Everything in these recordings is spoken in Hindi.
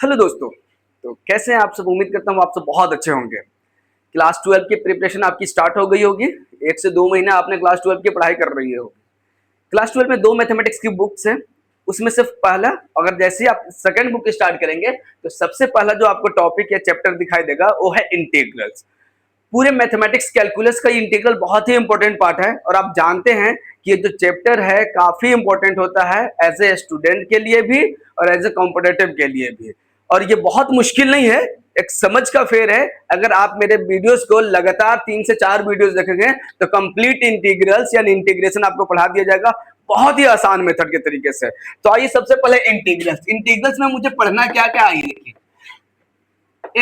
हेलो दोस्तों, तो कैसे हैं आप सब। उम्मीद करता हूँ आप सब बहुत अच्छे होंगे। क्लास 12 की प्रिपरेशन आपकी स्टार्ट हो गई होगी। 1 से 2 महीना आपने क्लास 12 की पढ़ाई कर रही हो। क्लास 12 में 2 मैथमेटिक्स की बुक्स हैं। उसमें से पहला, अगर जैसे ही आप सेकंड बुक स्टार्ट करेंगे तो सबसे पहला जो आपको टॉपिक या चैप्टर दिखाई देगा वो है इंटीग्रल्स। पूरे मैथमेटिक्स कैलकुलस का इंटीग्रल बहुत ही इंपॉर्टेंट पार्ट है और आप जानते हैं कि ये जो चैप्टर है काफी इंपॉर्टेंट होता है एज ए स्टूडेंट के लिए भी और एज ए कॉम्पिटिटिव के लिए भी। और ये बहुत मुश्किल नहीं है, एक समझ का फेर है। अगर आप मेरे वीडियोस को लगातार 3 से 4 वीडियोस देखेंगे तो कंप्लीट इंटीग्रल्स यानी इंटीग्रेशन आपको पढ़ा दिया जाएगा बहुत ही आसान मेथड के तरीके से। तो आइए सबसे पहले इंटीग्रल्स में मुझे पढ़ना क्या क्या आइए देखिए।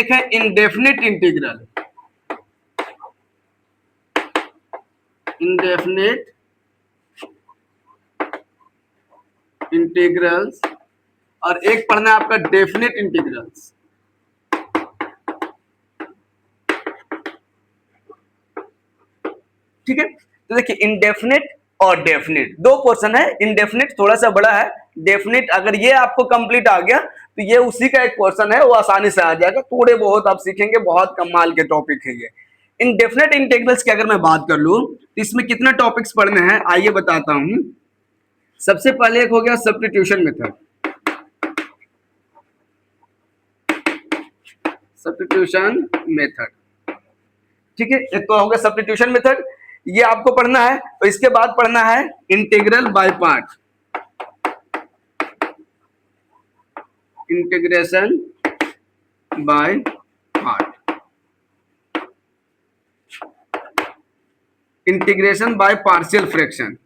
एक है इंडेफिनिट इंटीग्रल, इंडेफिनिट इंटीग्रल्स, और एक पढ़ना है आपका डेफिनिट इंटीग्रल्स। ठीक है, तो देखिए इंडेफिनिट और डेफिनिट दो पोर्शन है। इंडेफिनिट थोड़ा सा बड़ा है, डेफिनिट अगर ये आपको कंप्लीट आ गया तो ये उसी का एक पोर्शन है, वो आसानी से आ जाएगा। थोड़े बहुत आप सीखेंगे, बहुत कमाल के टॉपिक है ये। इंडेफिनिट इंटीग्रल्स की अगर मैं बात कर लूं तो इसमें कितने टॉपिक्स पढ़ने हैं आइए बताता हूं। सबसे पहले एक हो गया सब्स्टिट्यूशन मेथड, सब्स्टिट्यूशन मेथड। ठीक है, एक तो हो गया सब्स्टिट्यूशन मेथड, ये आपको पढ़ना है। और इसके बाद पढ़ना है integral by part, integration by part, integration by partial fraction,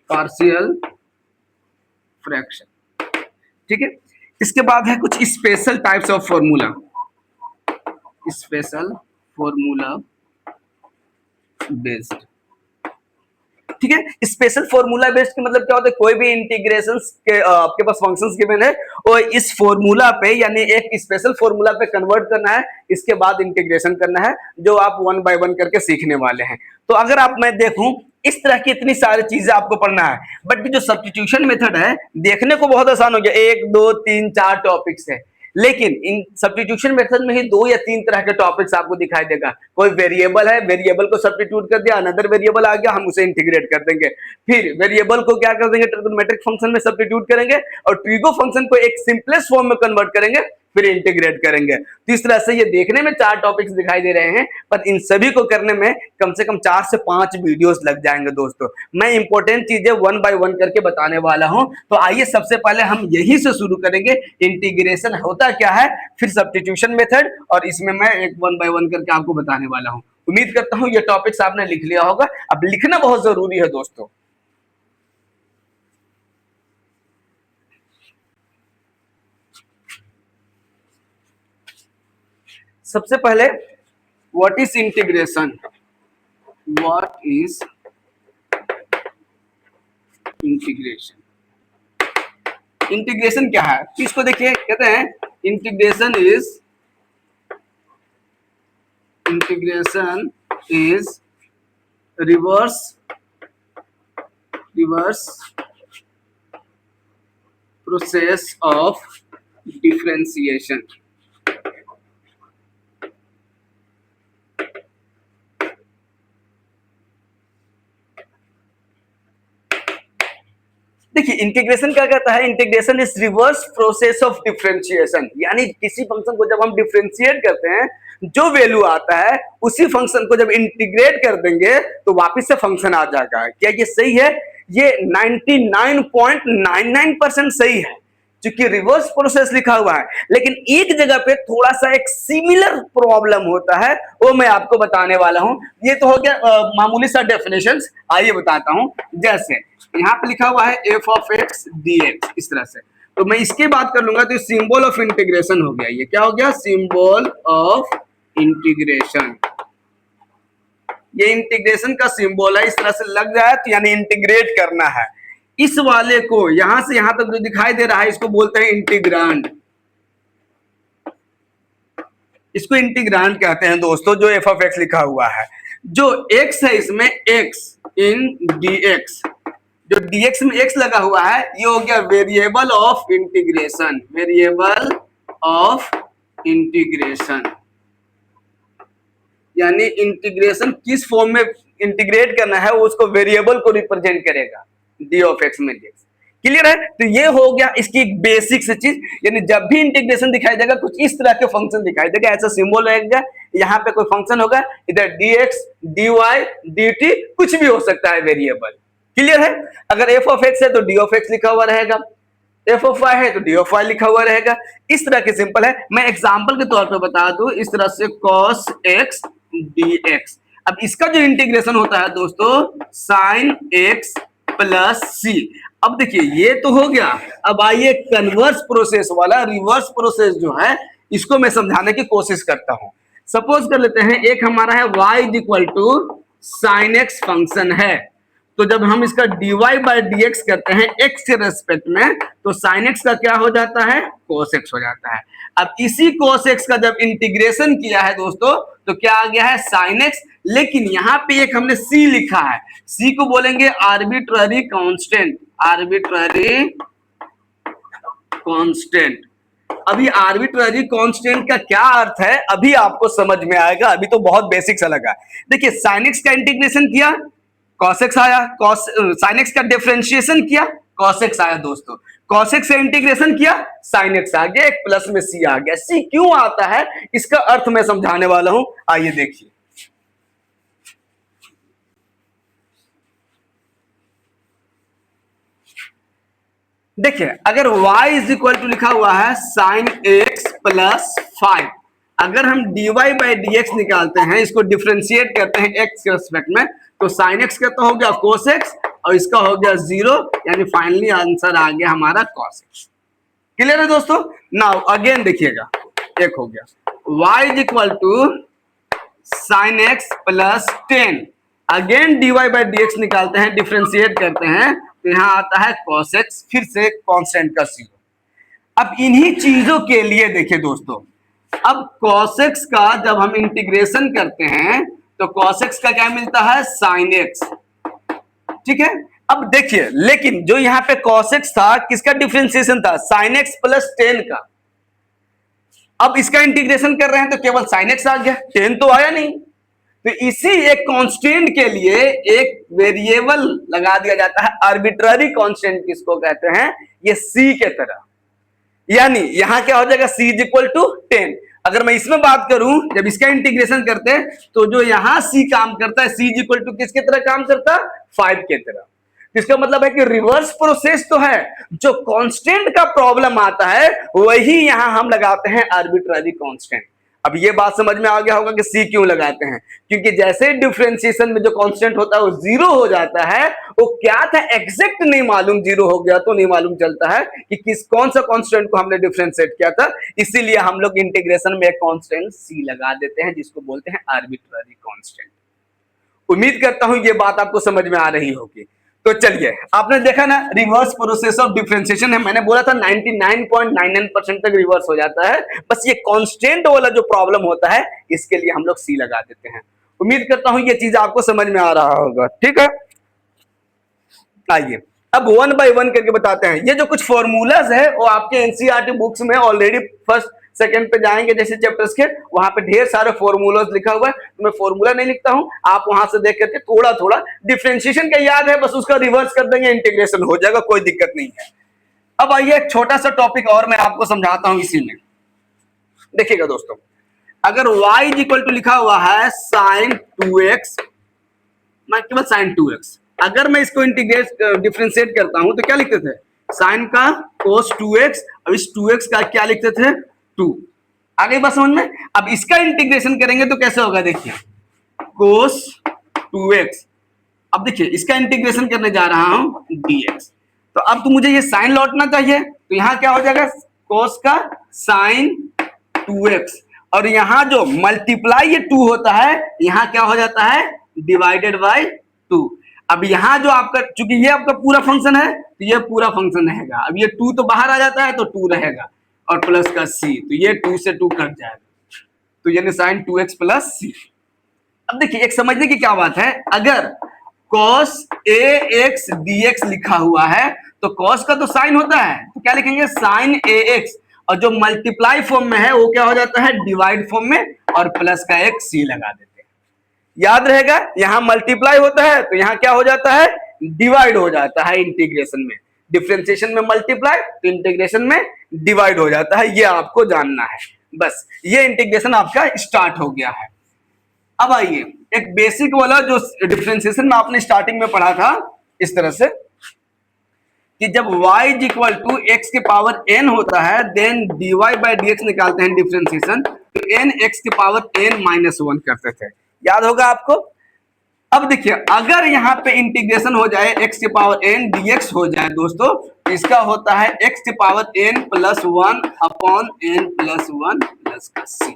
partial fraction. ठीक है, इसके बाद है कुछ special types of formula, special formula based. ठीक है, स्पेशल फॉर्मूला बेस्ड का मतलब क्या होता है, कोई भी इंटीग्रेशंस के आपके पास फंक्शंस गिवन है और इस फॉर्मूला पे यानी एक स्पेशल फॉर्मूला पे कन्वर्ट करना है, इसके बाद इंटीग्रेशन करना है, जो आप 1 बाय 1 करके सीखने वाले हैं। तो अगर आप मैं देखूं इस तरह की इतनी सारी चीजें आपको पढ़ना है, बट जो सब्स्टिट्यूशन मेथड है देखने को बहुत आसान हो गया, 1 2 3 4 टॉपिक्स है, लेकिन इन सब्स्टिट्यूशन मेथड में ही 2 या 3 तरह के टॉपिक्स आपको दिखाई देगा। कोई वेरिएबल है, वेरिएबल को सब्स्टिट्यूट कर दिया, अनदर वेरिएबल आ गया, हम उसे इंटीग्रेट कर देंगे। फिर वेरिएबल को क्या कर देंगे, ट्रिगोनोमेट्रिक फंक्शन में सब्स्टिट्यूट करेंगे और ट्रिगो फंक्शन को एक सिंपलेस्ट फॉर्म में कन्वर्ट करेंगे, फिर इंटीग्रेट करेंगे। तो इस तरह से ये देखने में 4 टॉपिक्स दिखाई दे रहे हैं, पर इन सभी को करने में कम से कम 4 से 5 वीडियोस लग जाएंगे दोस्तों। मैं इंपॉर्टेंट चीजें 1 बाय 1 करके बताने वाला हूं। तो आइए सबसे पहले हम यही से शुरू करेंगे, इंटीग्रेशन होता क्या है, फिर सब्स्टिट्यूशन मेथड, और इसमें मैं एक 1 बाय 1 करके आपको बताने वाला हूं। उम्मीद करता हूं ये टॉपिक्स आपने लिख लिया होगा। अब लिखना बहुत जरूरी है दोस्तों। सबसे पहले what is integration, what is integration. Integration क्या है, इसको देखिए, कहते हैं integration is reverse process of differentiation. देखिए इंटीग्रेशन क्या कहता है, integration is reverse process of differentiation, यानी किसी फंक्शन को जब हम डिफरेंशिएट करते हैं जो वैल्यू आता है उसी फंक्शन को जब इंटीग्रेट कर देंगे तो वापस से फंक्शन आ जाएगा। क्या ये सही है? ये 99.99% सही है, क्योंकि रिवर्स प्रोसेस लिखा हुआ है। लेकिन एक जगह पे थोड़ा सा एक सिमिलर प्रॉब्लम होता है, वो मैं आपको बताने वाला हूं। ये तो हो गया मामूली सा डेफिनेशंस, आइए बताता हूं। जैसे यहाँ पे लिखा हुआ है F of x D x, इस तरह से, तो मैं इसकी बात कर लूंगा तो सिंबल ऑफ इंटीग्रेशन हो गया। ये क्या हो गया, सिंबल ऑफ इंटीग्रेशन। ये इंटीग्रेशन का सिंबल है, इस तरह से लग जाए तो यानी इंटीग्रेट करना है। इस वाले को यहां से यहां तक जो दिखाई दे रहा है इसको बोलते हैं इंटीग्रांड। इसको इंटीग्रांड कहते हैं दोस्तों, जो एफ ऑफ एक्स लिखा हुआ है। जो एक्स है इसमें एक्स इन डी एक्स, जो dx में x लगा हुआ है ये हो गया variable of integration, variable of integration, यानी इंटीग्रेशन किस फॉर्म में इंटीग्रेट करना है वो उसको वेरिएबल को रिप्रेजेंट करेगा डी ऑफ एक्स में dx। क्लियर है? तो ये हो गया इसकी एक बेसिक से चीज, यानी जब भी इंटीग्रेशन दिखाई देगा कुछ इस तरह के फंक्शन दिखाई देगा, ऐसा सिंबल रहेगा, यहाँ पे कोई फंक्शन होगा, इधर dx dy dt कुछ भी हो सकता है वेरिएबल। क्लियर है? अगर f ऑफ x है तो d ऑफ x लिखा हुआ रहेगा, f ऑफ y है तो d ऑफ y लिखा हुआ रहेगा। इस तरह के सिंपल है। मैं एग्जांपल के तौर पे बता दूं, इस तरह से cos x dx। अब इसका जो इंटीग्रेशन होता है दोस्तों sin x प्लस c। अब देखिए ये तो हो गया, अब आइए कन्वर्स प्रोसेस वाला, रिवर्स प्रोसेस जो है इसको मैं समझाने की कोशिश करता हूं। सपोज कर लेते हैं एक हमारा है y is equal to sine X function है, तो जब हम इसका dy बाई dx करते हैं x के रेस्पेक्ट में तो sin x का क्या हो जाता है, cos x हो जाता है। अब इसी cos x का जब इंटीग्रेशन किया है दोस्तों तो क्या आ गया है sin x, लेकिन यहाँ पे एक हमने c लिखा है, c को बोलेंगे आर्बिट्ररी कांस्टेंट, आर्बिट्ररी कांस्टेंट। अभी आर्बिट्ररी कांस्टेंट का क्या अर्थ है अभी आपको समझ में आएगा, अभी तो बहुत बेसिक सा लगा। देखिए sin x का इंटीग्रेशन किया cos x आया, sin x का डिफरेंशिएशन किया cos x आया दोस्तों, cos x से इंटीग्रेशन किया sin x आ गया, एक प्लस में c आ गया। c क्यों आता है इसका अर्थ मैं समझाने वाला हूं, आइए देखिए। देखिए अगर y इज इक्वल टू लिखा हुआ है साइन x प्लस 5, अगर हम dy बाई dx निकालते हैं, इसको डिफ्रेंशिएट करते हैं x के रिस्पेक्ट में, तो साइन x का तो हो गया cos x और इसका हो गया 0, यानी फाइनली आंसर आ गया हमारा cos x। क्लियर है दोस्तों? नाउ अगेन देखिएगा, एक हो गया y is equal to sine x plus 10, again dy by dx निकालते हैं, डिफ्रेंशिएट करते हैं तो यहां आता है cos x, फिर से कांस्टेंट का 0। अब इन्हीं चीजों के लिए देखिए दोस्तों, अब cos x का जब हम इंटीग्रेशन करते हैं तो cos x का क्या मिलता है, sin x। ठीक है? अब देखिए लेकिन जो यहाँ पे cos x था किसका डिफरेंशिएशन था, sin x प्लस 10 का। अब इसका इंटीग्रेशन कर रहे हैं तो केवल sin x आ गया, 10 तो आया नहीं। तो इसी एक कांस्टेंट के लिए एक वेरिएबल लगा दिया जाता है, आर्बिट्ररी कांस्टेंट किसको कहते हैं, ये c के तरह, यानी यहां क्या हो जाएगा c इज इक्वल टू 10। अगर मैं इसमें बात करूं, जब इसका इंटीग्रेशन करते हैं तो जो यहां c काम करता है, c इज इक्वल टू किसके तरह काम करता है, 5 के तरह। इसका मतलब है कि रिवर्स प्रोसेस तो है, जो कांस्टेंट का प्रॉब्लम आता है वही यहां हम लगाते हैं आर्बिट्ररी कांस्टेंट। अब ये बात समझ में आ गया होगा कि c क्यों लगाते हैं, क्योंकि जैसे डिफरेंशिएशन में जो कांस्टेंट होता है वो 0 हो जाता है, वो क्या था एग्जैक्ट नहीं मालूम, 0 हो गया तो नहीं मालूम चलता है कि कौन सा कांस्टेंट को हमने डिफरेंशिएट किया था, इसीलिए हम लोग इंटीग्रेशन में एक कांस्टेंट c लगा देते हैं जिसको बोलते हैं आर्बिट्ररी कांस्टेंट। उम्मीद करता हूं ये बात आपको समझ में आ रही होगी। तो चलिए, आपने देखा ना रिवर्स प्रोसेस ऑफ डिफरेंशिएशन है, मैंने बोला था 99.99% तक रिवर्स हो जाता है, बस ये कांस्टेंट वाला जो प्रॉब्लम होता है इसके लिए हम लोग सी लगा देते हैं। उम्मीद करता हूं ये चीज आपको समझ में आ रहा होगा। ठीक है, आइए अब वन बाय वन करके बताते हैं। ये जो कुछ फॉर्मूलाज है वो आपके एनसीईआरटी बुक्स में ऑलरेडी फर्स्ट सेकंड पे जाएंगे जैसे चैप्टर्स के, वहां पे ढेर सारे फॉर्मूलाज लिखा हुआ है, तो मैं फॉर्मूला नहीं लिखता हूं, आप वहां से देख करके थोड़ा थोड़ा डिफरेंशिएशन का याद है बस उसका रिवर्स कर देंगे, इंटीग्रेशन हो जाएगा, कोई दिक्कत नहीं है। अब आइए एक छोटा सा टॉपिक और मैं आपको समझाता हूं इसी में। देखिएगा दोस्तों, अगर y इज इक्वल टू लिखा हुआ है sin 2x, मैं केवल sin 2x, अगर मैं इसको इंटीग्रेट डिफरेंशिएट करता हूं तो क्या लिखते थे, sin का cos 2x, अब इस 2x का क्या लिखते थे 2। आगे बात समझ में। अब इसका इंटीग्रेशन करेंगे तो कैसे होगा, देखिए cos 2x, अब देखिए इसका इंटीग्रेशन करने जा रहा हूं dx, तो अब तो मुझे ये साइन लौटना चाहिए, तो यहां क्या हो जाएगा cos का sin 2x, और यहां जो मल्टीप्लाई ये 2 होता है यहां क्या हो जाता है डिवाइडेड बाय 2। अब यहां जो आपका, चूंकि ये आपका पूरा फंक्शन है तो ये पूरा फंक्शन रहेगा, अब ये 2 तो बाहर आ जाता है तो 2 रहेगा, और प्लस का c, तो ये 2 से 2 कट जाएगा, तो यानी sin 2x प्लस c। अब देखिए एक समझने की क्या बात है, अगर cos ax dx लिखा हुआ है, तो cos का तो साइन होता है, तो क्या लिखेंगे sin ax, और जो मल्टीप्लाई फॉर्म में है वो क्या हो जाता है डिवाइड फॉर्म में, और प्लस का एक सी लगा देते हैं। याद रहेगा, यहां मल्टीप्लाई होता है तो यहां क्या हो जाता है डिवाइड हो जाता है इंटीग्रेशन में। डिफरेंशिएशन में मल्टीप्लाई तो इंटीग्रेशन में डिवाइड हो जाता है, ये आपको जानना है। बस ये इंटीग्रेशन आपका स्टार्ट हो गया है। अब आइए एक बेसिक वाला जो डिफरेंशिएशन में आपने स्टार्टिंग में पढ़ा था इस तरह से कि जब y is equal to x के पावर n होता है देन dy बाई dx निकालते हैं डिफरेंशिएशन, तो n x के पावर n माइनस 1 करते थे, याद होगा आपको। अब देखिए अगर यहाँ पे इंटीग्रेशन हो जाए x के पावर n dx हो जाए दोस्तों, तो इसका होता है x के power n plus 1 upon n plus 1 plus का c,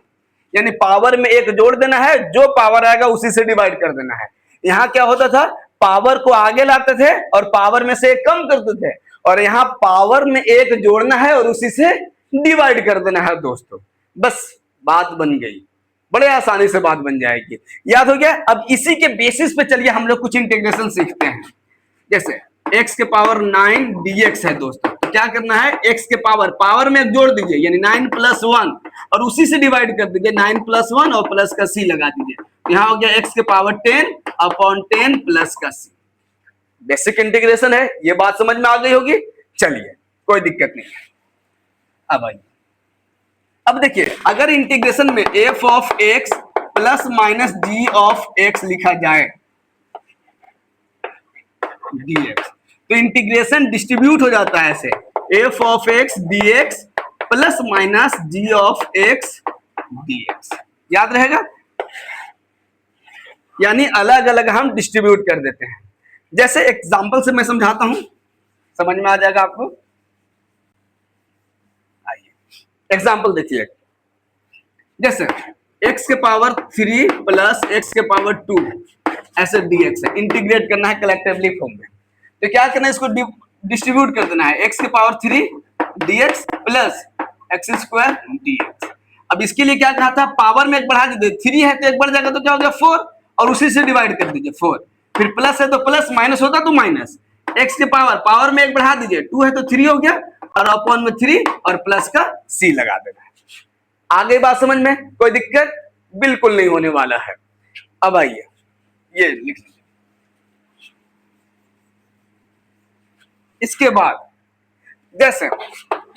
यानी पावर में एक जोड़ देना है, जो पावर आएगा उसी से डिवाइड कर देना है। यहाँ क्या होता था पावर को आगे लाते थे और पावर में से एक कम करते थे, और यहाँ पावर में एक जोड़ना है और उसी से डिवाइड कर देना है दोस्तों, बस बात बन गई, बड़े आसानी से बात बन जाएगी, याद हो गया। अब इसी के बेसिस पे चलिए हम लोग कुछ इंटीग्रेशन सीखते हैं। जैसे x के पावर 9 dx है दोस्तों, तो क्या करना है x के पावर में एक जोड़ दीजिए यानी 9 प्लस 1, और उसी से डिवाइड कर दीजिए 9 प्लस 1 और प्लस का c लगा दीजिए, यहाँ हो गया x के पावर 10 अपॉन 10 प्लस का c। बेसिक इंटीग्रेशन है, ये बात समझ में आ गई होगी, चलिए कोई दिक्कत नहीं है। अब आइए, अब देखिए अगर इंटीग्रेशन में f of x plus minus g of x लिखा जाए dx, तो इंटीग्रेशन डिस्ट्रीब्यूट हो जाता है ऐसे f of x dx plus minus g of x dx, याद रहेगा, यानी अलग अलग हम डिस्ट्रीब्यूट कर देते हैं। जैसे एग्जांपल से मैं समझाता हूं, समझ में आ जाएगा आपको। आइए एग्जांपल देखिए, जैसे x के पावर 3 प्लस x के पावर 2 ऐसे dx है, इंटीग्रेट करना है कलेक्टिवली फॉर्म में, तो क्या करना है इसको डिस्ट्रीब्यूट कर देना है, x के power 3 dx plus x square dx। अब इसके लिए क्या कहा था पावर में एक बढ़ा दीजिए, 3 है तो एक बढ़ जाएगा तो क्या हो गया 4, और उसी से डिवाइड कर दीजिए 4, फिर प्लस है तो प्लस, माइनस होता तो माइनस, x के पावर में एक बढ़ा दीजिए, 2 है तो 3 हो गया, और अपॉन में 3 और प्लस का c लगा देना है। आगे बात समझ में, कोई दिक्कत बिल्कुल नहीं होने वाला है। अब आइए ये लिख लीजिए, इसके बाद जैसे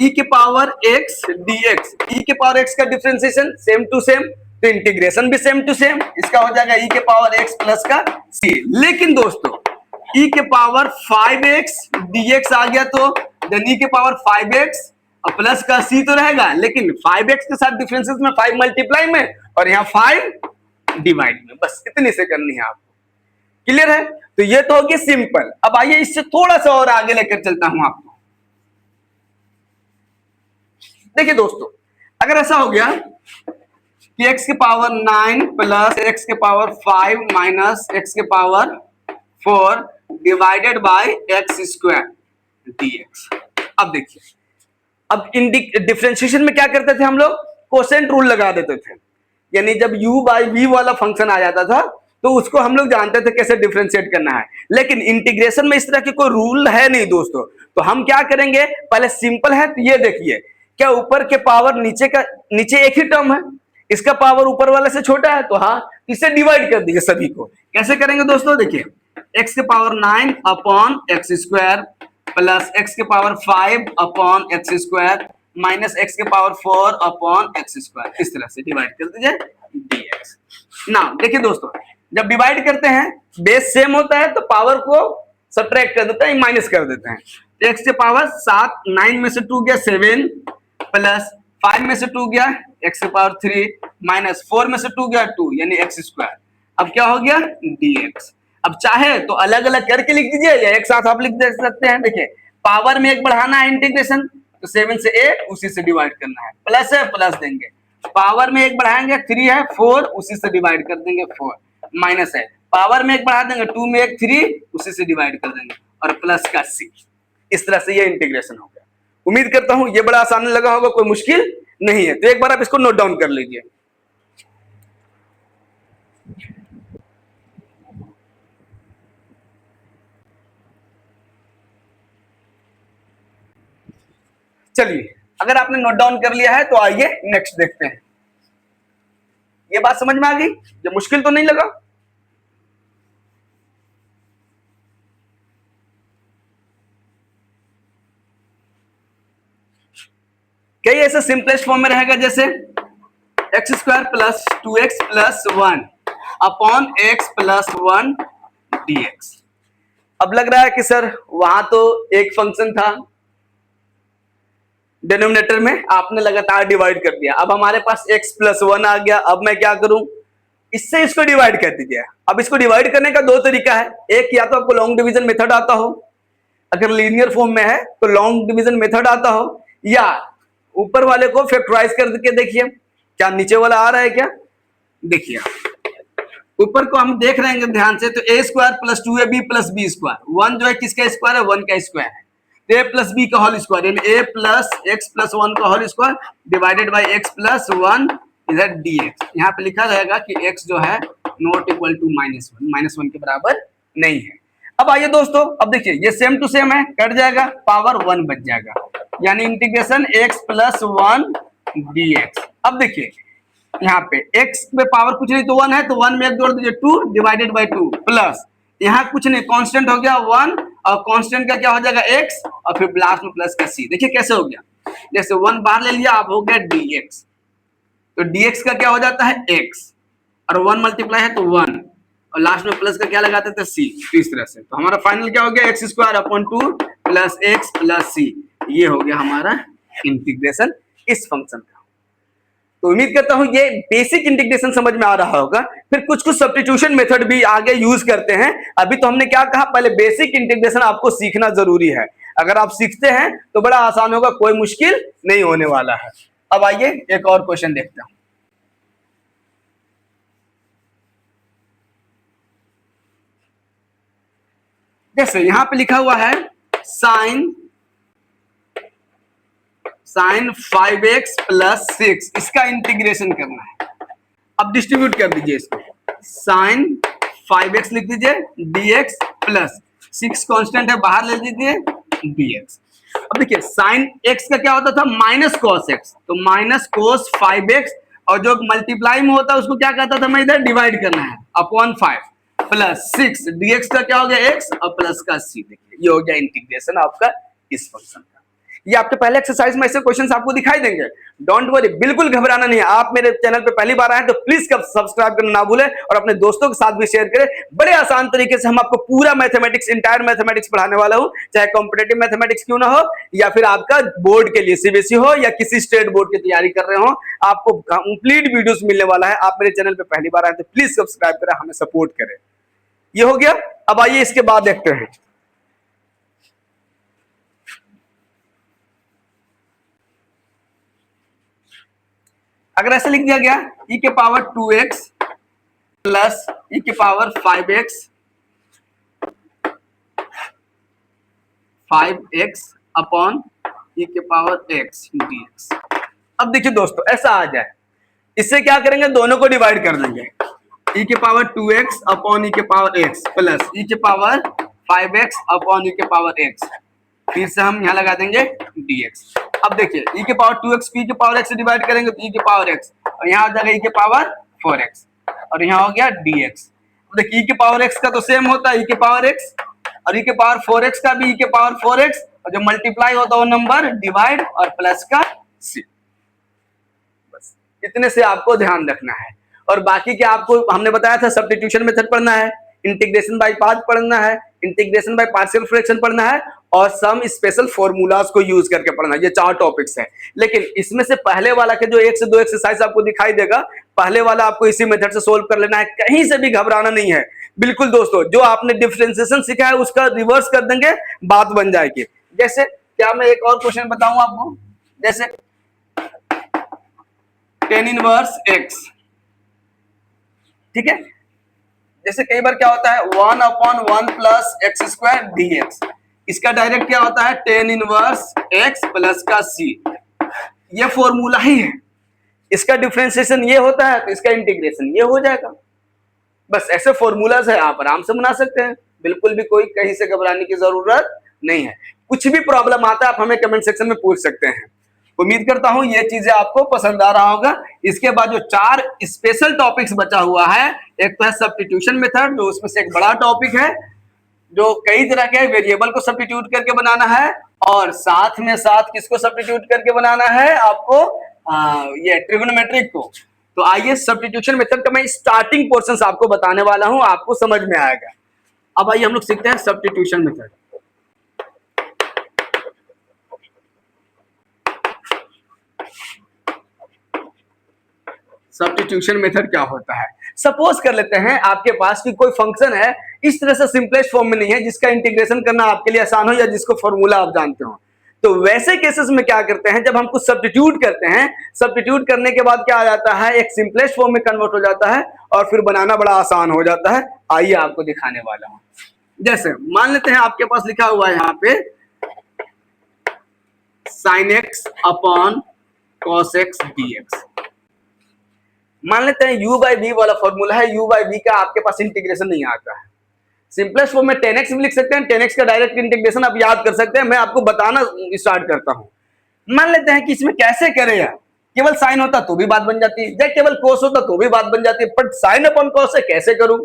e के पावर x dx, e के पावर x का डिफरेंशिएशन सेम टू सेम, तो इंटीग्रेशन भी सेम टू सेम, इसका हो जाएगा e के पावर x प्लस का c। लेकिन दोस्तों e के पावर 5x dx आ गया तो देन e के पावर 5x और प्लस का c तो रहेगा, लेकिन 5x के साथ डिफरेंसेस में 5 मल्टीप्लाई में और यहाँ 5 डिवाइड में, बस इतनी से करनी है आपको, क्लियर है। तो ये तो होगी सिंपल। अब आइए इससे थोड़ा सा और आगे लेकर चलता हूं आपको। देखिए दोस्तों अगर ऐसा हो गया कि x के पावर 9 प्लस x के पावर 5 माइनस x के power 4 divided by x square dx। अब देखिए, अब डिफरेंशिएशन में क्या करते थे हम लोग, कोसेंट रूल लगा देते थे, यानी जब u बाई v वाला फंक्शन आ जाता था तो उसको हम लोग जानते थे कैसे डिफरेंशिएट करना है। लेकिन इंटीग्रेशन में इस तरह के कोई रूल है नहीं दोस्तों, तो हम क्या करेंगे, पहले सिंपल है तो ये देखिए, क्या ऊपर के पावर नीचे एक ही टर्म है, इसका पावर ऊपर वाले से छोटा है, तो हाँ इसे डिवाइड कर दीजिए सभी को। कैसे करेंगे दोस्तों, देखिए x के power 9 upon x square plus x के power 5 upon x square minus x के पावर 4 अपॉन एक्स स्क्वायर, इस तरह से डिवाइड कर दीजिए dx। ना देखिए दोस्तों, जब डिवाइड करते हैं बेस सेम होता है तो पावर को सब्ट्रैक्ट कर देते हैं, माइनस कर देते हैं। तो x के पावर 7, 9 में से 2 गया 7 प्लस 5 में से 2 गया x के पावर 3 माइनस 4 में से 2 गया 2 यानी x स्क्वायर। अब क्या हो गया dx। अब चाहे तो अलग अलग करके लिख दीजिए या एक साथ आप लिख दे सकते हैं। देखिए पावर में एक बढ़ाना है इंटीग्रेशन, तो 7 से 8 उसी से डिवाइड करना है, प्लस है प्लस देंगे, पावर में एक बढ़ाएंगे 3 है 4 उसी से डिवाइड कर देंगे 4, माइनस है पावर में एक बढ़ा देंगे 2 में एक 3 उसी से डिवाइड कर देंगे और प्लस का c। इस तरह से ये इंटीग्रेशन हो गया। उम्मीद करता हूं ये बड़ा आसान लगा होगा, कोई मुश्किल नहीं है। तो एक बार आप इसको नोट डाउन कर लीजिए। चलिए, अगर आपने नोट डाउन कर लिया है तो आइए नेक्स्ट देखते हैं। ये बात समझ में आ गई? ये मुश्किल तो नहीं लगा? कई ऐसे सिंपलेस्ट फॉर्म में रहेगा, जैसे x square plus 2x plus 1 upon x plus 1 dx। अब लग रहा है कि सर वहां तो एक फंक्शन था, डिनोमिनेटर में आपने लगातार डिवाइड कर दिया, अब हमारे पास x प्लस 1 आ गया। अब मैं क्या करूं? इससे इसको डिवाइड कर दीजिए। अब इसको डिवाइड करने का दो तरीका है, एक या तो आपको लॉन्ग डिवीजन मेथड आता हो, अगर लीनियर फॉर्म में है तो लॉन्ग डिवीजन मेथड आता हो, या ऊपर वाले को फैक्टराइज करके देखिए। क्या नीचे वाला आ रहा है क्या? देखिए ऊपर को हम देख रहे हैं ध्यान से, तो a square plus 2ab plus b square, 1 जो है किसका स्क्वायर है? 1 का स्क्वायर है। ए प्लस बी का होल स्क्वायर, यानी ए प्लस एक्स प्लस 1 का whole square divided by x plus 1 इधर dx। यहाँ पे लिखा रहेगा कि x जो है नॉट इक्वल टू -1 के बराबर नहीं है। अब आइए दोस्तों, अब देखिए ये सेम टू सेम है, कट जाएगा, पावर 1 बच जाएगा, यानी इंटीग्रेशन x प्लस 1 dx। अब देखिए यहाँ पे x पे पावर कुछ नहीं तो 1 है, तो 1 में एक जोड़ दीजिए 2 डिवाइडेड बाई 2 प्लस यहाँ कुछ नहीं, कांस्टेंट हो गया 1 और कांस्टेंट का क्या हो जाएगा x और फिर लास्ट में प्लस का c। देखिए कैसे हो गया, जैसे 1 बाहर ले लिया, अब हो गया dx, तो dx का क्या हो जाता है x और 1 मल्टीप्लाई है तो 1 और लास्ट में प्लस का क्या लगाते थे c। तो इस तरह से तो हमारा फाइनल क्या हो गया, x square upon 2 plus x plus c. ये हो गया हमारा इंटीग्रेशन इस फंक्शन का। तो उम्मीद करता हूं ये बेसिक इंटीग्रेशन समझ में आ रहा होगा। फिर कुछ कुछ सब्स्टिट्यूशन मेथड भी आगे यूज करते हैं। अभी तो हमने क्या कहा, पहले बेसिक इंटीग्रेशन आपको सीखना जरूरी है। अगर आप सीखते हैं तो बड़ा आसान होगा, कोई मुश्किल नहीं होने वाला है। अब आइए एक और क्वेश्चन देखते हैं। जैसे यहां पे लिखा हुआ है साइन 5x प्लस 6, इसका इंटीग्रेशन करना है। अब डिस्ट्रीब्यूट कर दीजिए इसको, साइन 5x लिख दीजिए dx प्लस 6 कांस्टेंट है बाहर ले लीजिए dx। अब देखिए साइन x का क्या होता था, माइनस कॉस x, तो माइनस कोस 5x और जो मल्टीप्लाई में होता है उसको क्या कहता था, मैं इधर डिवाइड करना है अपॉन 5 प्लस 6 dx का क्या हो गया x और प्लस का c। देखिए ये हो गया इंटीग्रेशन आपका इस फंक्शन का। ये आपके पहले एक्सरसाइज में ऐसे क्वेश्चंस आपको दिखाई देंगे, डोंट वरी, बिल्कुल घबराना नहीं है। आप मेरे चैनल पे पहली बार आए तो प्लीज सब्सक्राइब करना ना भूलें और अपने दोस्तों के साथ भी शेयर करें। बड़े आसान तरीके से हम आपको पूरा मैथमेटिक्स, इंटायर मैथमेटिक्स पढ़ाने वाला हूं, चाहे कॉम्पिटेटिव मैथमेटिक्स क्यों ना हो या फिर आपका बोर्ड के लिए सीबीएसई हो या किसी स्टेट बोर्ड की तैयारी कर रहे हो, आपको कंप्लीट वीडियोस मिलने वाला है। आप मेरे चैनल पे पहली बार आए तो प्लीज सब्सक्राइब करें, हमें सपोर्ट करें। ये हो गया। अब आइए इसके बाद देखते हैं। अगर ऐसे लिख दिया गया e के पावर 2x प्लस e के पावर 5x अपॉन e के पावर x dx। अब देखिए दोस्तों ऐसा आ जाए, इससे क्या करेंगे, दोनों को डिवाइड कर देंगे, e के पावर 2x अपॉन e के पावर x प्लस e के पावर 5x अपॉन e के पावर x, फिर से हम यहाँ लगा देंगे dx। अब देखिए e के पावर 2x को e के पावर x से डिवाइड करेंगे तो e के पावर x और यहाँ आ जाएगा e के पावर 4x और यहाँ हो गया dx। अब देखिए e के पावर x का तो सेम होता है e के पावर x और e के पावर 4x का भी e के पावर 4x और जो मल्टीप्लाई होता है वो नंबर डिवाइड और प्लस का c। बस इतने से आपको ध्यान रखना है। और बाकी क्या आपको हमने बताया था, सब्स्टिट्यूशन मेथड पढ़ना है, इंटीग्रेशन बाय पार्ट पढ़ना है, इंटीग्रेशन बाय पार्शियल फ्रैक्शन पढ़ना है और सम स्पेशल फॉर्मूलाज को यूज करके पढ़ना है। ये 4 टॉपिक्स हैं। लेकिन इसमें से पहले वाला के जो 1 से 2 एक्सरसाइज आपको दिखाई देगा, पहले वाला आपको इसी मेथड से सोल्व कर लेना है, कहीं से भी घबराना नहीं है। बिल्कुल दोस्तों, जो आपने डिफरेंशिएशन सीखा है उसका रिवर्स कर देंगे, बात बन जाएगी। जैसे क्या मैं एक और क्वेश्चन बताऊं आपको, जैसे tan इनवर्स x, ठीक है। जैसे कई बार क्या होता है 1/1 प्लस एक्स स्क्वायर dx, इसका डायरेक्ट क्या होता है tan इनवर्स x प्लस का c। ये फॉर्मूला ही है, इसका डिफरेंशिएशन ये होता है तो इसका इंटीग्रेशन ये हो जाएगा। बस ऐसे फॉर्मूलाज है, आप आराम से बना सकते हैं, बिल्कुल भी कोई कहीं से घबराने की जरूरत नहीं है। कुछ भी प्रॉब्लम आता है आप हमें कमेंट सेक्शन में पूछ सकते हैं। उम्मीद करता हूं ये चीजें आपको पसंद आ रहा होगा। इसके बाद जो 4 स्पेशल टॉपिक्स बचा हुआ है, एक तो है सब्स्टिट्यूशन मेथड, जो उसमें से एक बड़ा टॉपिक है, जो कई तरह के वेरिएबल को सब्स्टिट्यूट करके बनाना है, और साथ में साथ किसको सब्स्टिट्यूट करके बनाना है आपको, ये ट्रिग्नोमेट्रिक को। तो आइए सब्स्टिट्यूशन मेथड का मैं स्टार्टिंग पोर्शन आपको बताने वाला हूं, आपको समझ में आएगा। अब आइए हम लोग सीखते हैं सब्स्टिट्यूशन मेथड। सब्स्टिट्यूशन मेथड क्या होता है? सपोज कर लेते हैं आपके पास की कोई फंक्शन है, इस तरह से सिंपलेस्ट फॉर्म में नहीं है जिसका इंटीग्रेशन करना आपके लिए आसान हो या जिसको फॉर्मूला आप जानते हो। तो वैसे केसेस में क्या करते हैं, जब हम कुछ सब्स्टिट्यूट करते हैं, सब्स्टिट्यूट करने के बाद क्या आ जाता है, एक सिंपलेस्ट फॉर्म में कन्वर्ट हो जाता है और फिर बनाना बड़ा आसान हो जाता है। आइए आपको दिखाने वाला हूं। जैसे मान लेते हैं आपके पास लिखा हुआ है यहाँ पे sin x upon cos x dx। मान लेते हैं u बाई वी वाला फॉर्मूला है, u बाई वी का आपके पास इंटीग्रेशन नहीं आता है। सिंपलेस्ट फॉर्म में 10x भी लिख सकते हैं, 10x का डायरेक्ट इंटीग्रेशन आप याद कर सकते हैं। मैं आपको बताना स्टार्ट करता हूं। मान लेते हैं कि इसमें कैसे करें यार, केवल साइन होता तो भी बात बन जाती है, या केवल कोस होता तो भी बात बन जाती है, बट साइन अपॉन कॉस से कैसे करूं?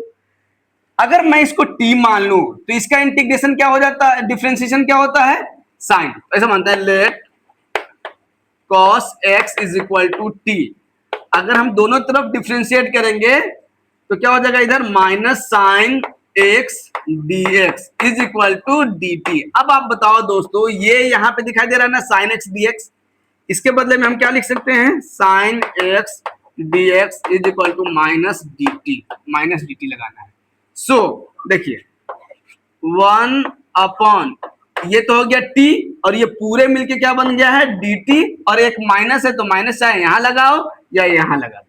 अगर मैं इसको t मान लूं तो इसका इंटीग्रेशन क्या हो जाता है, डिफरेंशिएशन क्या होता है, साइन। ऐसा मानता है let cos x is equal to t। अगर हम दोनों तरफ डिफरेंशिएट करेंगे तो क्या हो जाएगा, इधर minus sine x dx is equal to dt। अब आप बताओ दोस्तों, ये यहां पे दिखाई दे रहा है ना साइन x dx, इसके बदले में हम क्या लिख सकते हैं, sine x dx is equal to minus dt लगाना है। सो देखिए 1 अपॉन ये तो हो गया t, और ये पूरे मिलके क्या बन गया है dt, और एक माइनस है तो माइनस चाहे यहां लगाओ या यहां लगा दो।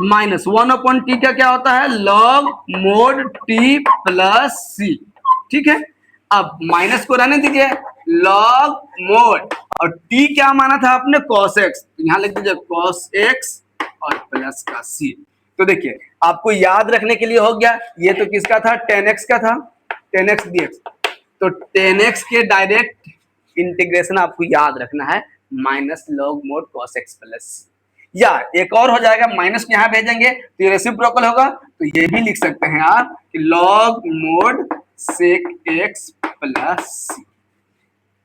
माइनस 1 अपॉन टी का क्या होता है, log mode t plus c। ठीक है, अब माइनस को रहने दीजिए, लॉग मोड, और t क्या माना था आपने, cos x, यहां लिख दीजिए cos x और प्लस का c। तो देखिए आपको याद रखने के लिए हो गया, ये तो किसका था, 10x का था, 10x dx। तो 10x के डायरेक्ट इंटीग्रेशन आपको याद रखना है, minus log mode cos x plus, या एक और हो जाएगा, माइनस को यहां भेजेंगे तो ये रेसिप्रोकल होगा, तो ये भी लिख सकते हैं आप कि log mode sec x plus c।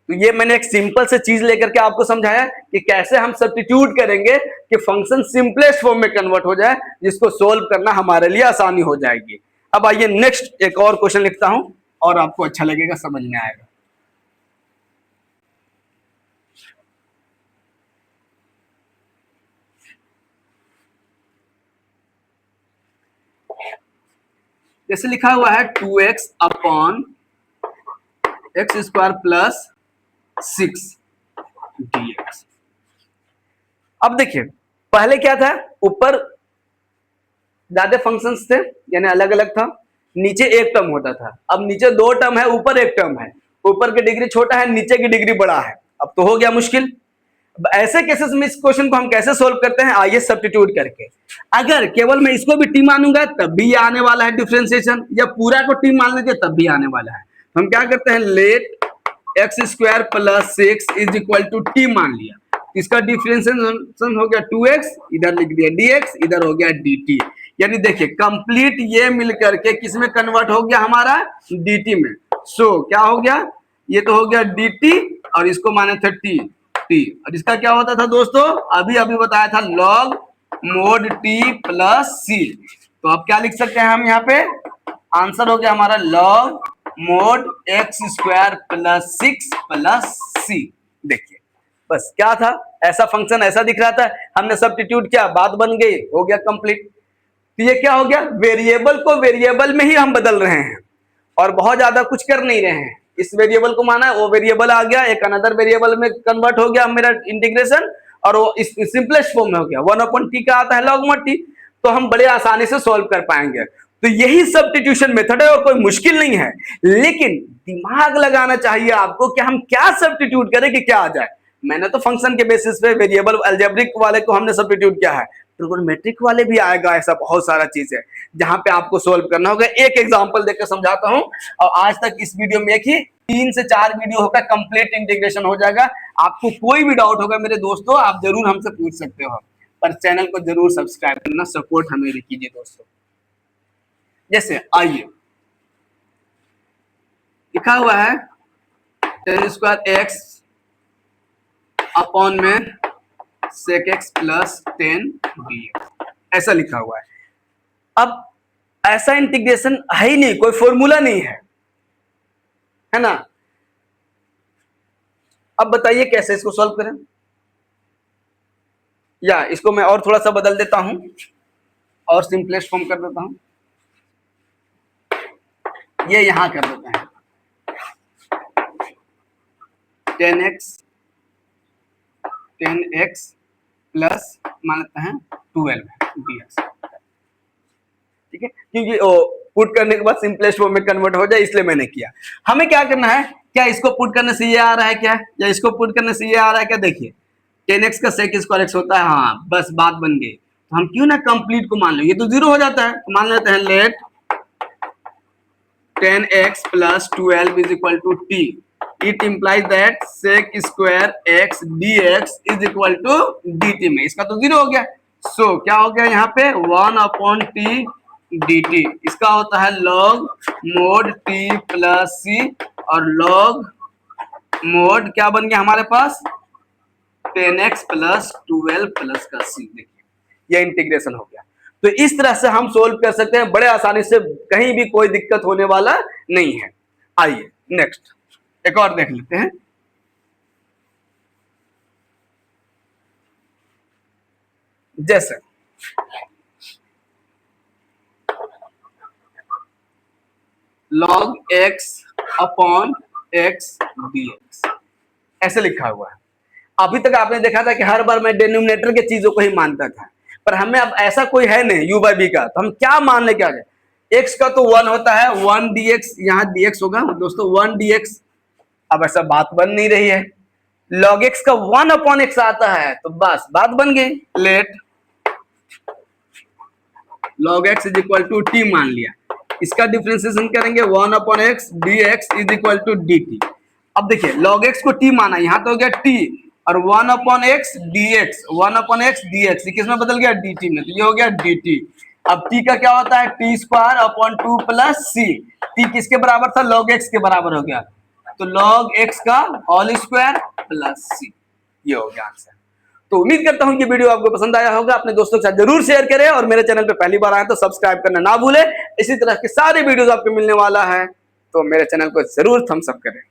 तो ये मैंने एक सिंपल से चीज लेकर के आपको समझाया कि कैसे हम सब्स्टिट्यूट करेंगे कि फंक्शन सिंपलेस्ट फॉर्म में कन्वर्ट हो जाए, जिसको सोल्व करना हमारे लिए आसानी हो जाएगी। अब आइए नेक्स्ट एक और क्वेश्चन लिखता हूं और आपको अच्छा लगेगा, समझ में आएगा। जैसे लिखा हुआ है 2x upon x square plus 6 dx। अब देखिए पहले क्या था, ऊपर ज्यादा फंक्शंस थे यानी अलग अलग था, नीचे एक टर्म होता था। अब नीचे 2 टर्म है, ऊपर एक टर्म है, ऊपर की डिग्री छोटा है, नीचे की डिग्री बड़ा है। अब तो हो गया मुश्किल। अब ऐसे केसेस में इस क्वेश्चन को हम कैसे सोल्व करते हैं, आइए सब्स्टिट्यूट करके। अगर केवल मैं इसको भी टी मानूंगा तब भी आने वाला है डिफरेंशिएशन, या पूरा को टी मान लीजिए तब भी आने वाला है। हम क्या करते हैं, let x square plus 6 is equal to t मान लिया, इसका डिफरेंशिएशन हो गया 2x, इधर लिख दिया dx, इधर हो गया dt। यानी देखिए कंप्लीट ये मिलकर के किस में कन्वर्ट हो गया, हमारा dt में। सो क्या हो गया, ये तो हो गया dt, और इसको माने थे t, और इसका क्या होता था दोस्तों, अभी अभी बताया था log mode t plus c। तो अब क्या लिख सकते हैं हम यहाँ पे, आंसर हो गया हमारा log mode x square plus 6 plus c। देखिए बस क्या था, ऐसा फंक्शन ऐसा दिख रहा था, हमने सब्स्टिट्यूट किया, बात बन गई, हो गया कंप्लीट। तो ये क्या हो गया, वेरिएबल को वेरिएबल में ही हम बदल रहे हैं और बहुत ज्यादा कुछ कर नहीं रहे हैं। इस वेरिएबल को माना, वो वेरिएबल आ गया, एक अनदर वेरिएबल में कन्वर्ट हो गया मेरा इंटीग्रेशन, और वो इस सिंपलेस्ट फॉर्म में हो गया। 1/t का आता है लॉग मोड t, तो हम बड़े आसानी से सॉल्व कर पाएंगे। तो यही सब्स्टिट्यूशन मेथड है और कोई मुश्किल नहीं है, लेकिन दिमाग लगाना चाहिए आपको कि हम क्या सब्स्टिट्यूट करें कि क्या आ जाए। मैंने तो फंक्शन के बेसिस पे वेरिएबल अलजेब्रिक वाले को हमने सब्स्टिट्यूट किया है, ट्रिगोनोमेट्रिक वाले भी आएगा, ऐसा बहुत सारा चीज है जहां पे आपको सोल्व करना होगा। एक एग्जांपल देकर समझाता हूं, और आज तक इस वीडियो में एक ही 3 से 4 वीडियो होगा, कंप्लीट इंटीग्रेशन हो जाएगा। आपको कोई भी डाउट होगा मेरे दोस्तों, आप जरूर हमसे पूछ सकते हो, पर चैनल को जरूर सब्सक्राइब करना, सपोर्ट हमें कीजिए दोस्तों। जैसे आइए, लिखा हुआ है tan स्क्वायर x अपॉन में sec x प्लस 10 dx, ऐसा लिखा हुआ है। अब ऐसा इंटीग्रेशन है ही नहीं, कोई फॉर्मूला नहीं है ना। अब बताइए कैसे इसको सॉल्व करें, या इसको मैं और थोड़ा सा बदल देता हूं और सिंपलेस्ट फॉर्म कर देता हूं, ये यहां कर देते हैं 10x प्लस मान लेते हैं 12 dx, ठीक है, क्योंकि पुट करने के बाद सिंपलेस्ट फॉर्म में कन्वर्ट हो जाए इसलिए मैंने किया। हमें क्या करना है, क्या इसको पुट करने से ये आ रहा है क्या, या इसको पुट करने से ये आ रहा है क्या, देखिए 10x का sec स्क्वायर x होता है, हाँ बस बात बन गई। तो हम क्यों ना कंप्लीट को मान लो, ये तो 0 हो जाता है, तो मान लेते हैं let 10x plus 12 is equal to t, it implies that sec square x dx is equal to dt में, इसका तो 0 हो गया। सो क्या हो गया यहाँ पे 1/t dt, इसका होता है log mod t plus c, और log mod क्या बन गया हमारे पास 10x प्लस 12 प्लस का c। देखिए ये इंटीग्रेशन हो गया। तो इस तरह से हम सोल्व कर सकते हैं बड़े आसानी से, कहीं भी कोई दिक्कत होने वाला नहीं है। आइए नेक्स्ट एक और देख लेते हैं। जैसे log x upon x dx, ऐसे लिखा हुआ है। अभी तक आपने देखा था कि हर बार मैं डिनोमिनेटर के चीजों को ही मानता था, पर हमें अब ऐसा कोई है नहीं u बाई बी का, तो हम क्या मान ले, क्या जाए, x का तो 1 होता है, 1 dx, यहाँ dx होगा दोस्तों 1 dx। अब ऐसा बात बन नहीं रही है, log x का 1 अपॉन x आता है, तो बस बात बन गई, let log x is equal to t मान लिया, इसका डिफरेंशिएशन करेंगे 1 upon x dx is equal to dt। अब देखिए log x को t माना, यहाँ तो हो गया t, और 1 upon x dx, 1 upon x dx किसमें बदल गया dt में, तो ये हो गया dt। अब t का क्या होता है t square upon 2 plus c, t किसके बराबर था log x के बराबर हो गया, तो log x का होल स्क्वायर प्लस c, ये हो गया आंसर। तो उम्मीद करता हूं कि वीडियो आपको पसंद आया होगा, अपने दोस्तों के साथ जरूर शेयर करें, और मेरे चैनल पे पहली बार आए तो सब्सक्राइब करना ना भूलें। इसी तरह के सारे वीडियोस आपको मिलने वाला है, तो मेरे चैनल को जरूर थम्स अप करें।